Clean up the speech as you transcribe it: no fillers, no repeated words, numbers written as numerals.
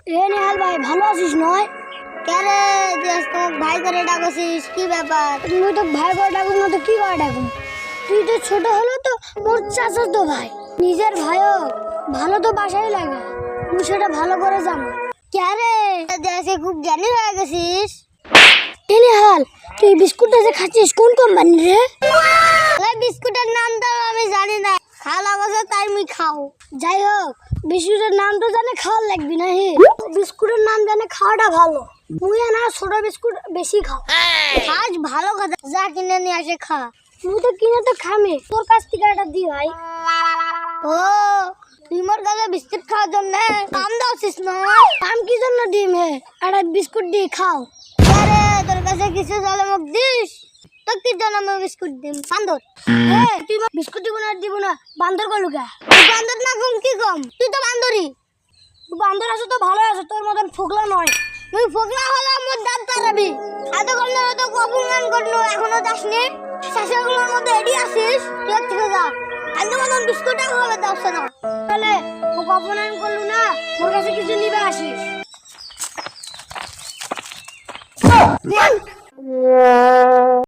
এ নেহাল ভাই ভালো আছিস নয়? কেরে দেশ তোমাকে ভাই করে ডাকছিস কি ব্যাপার? তুই তো ভাই করে ডাকুন না তো কি করে ডাকুন? তুই তো ছোট হলো তো মোর চাচা তো ভাই, নিজের ভাইও ভালো তো বাসায় লাগে, তুই সেটা ভালো করে জানো। কেরে দেশে খুব জ্ঞানী হয়ে গেছিস। এ নেহাল তুই বিস্কুটটা যে খাচ্ছিস কোন কোম্পানি রে? ওই বিস্কুটের নাম তো আমি জানি না, খাওয়া বছর তাই মুই খাও। যাই হোক বিস্কুটের নাম তো জানে খাওয়ার লাগবি না হে, বিস্কুটের নাম জানে খাওয়াটা ভালো। তুই না ছোট বিস্কুট বেশি খাও। আজ ভালো কথা, যা কিনে নিয়ে আসে খা। তুই তো কিনে তো খামে, তোর কাছ থেকে একটা দি ভাই। ও তুই মোর কাছে বিস্কুট খাওয়ার জন্য কাম দাওছিস না? আম কি জন্য ডিম হে, একটা বিস্কুট দিয়ে খাও। আরে তোর কাছে কিছু চলে মুখ দিস, তো কি জন্য আমি বিস্কুট দিম? বান্দর তুই বিস্কুট দিব না বান্দর গো লুকা। তুই বান্দর না কম কি কম, তুই তো বান্দরই। তুই বান্দর আছো তো ভালো আছো, তোর মতন ফোকলা নয়। তুই ফোকলা হলে মোর দাঁত তারাবি। এত করলে তো অপমান করলো, এখনো যাসনি। শাশুগুলোর মধ্যে এডি আসিস, তুই এক থেকে যা। এত মতন বিস্কুটও খাবে দাওছে না। তাহলে ও অপমান করলু না, ওর কাছে কিছু নিবে আসে।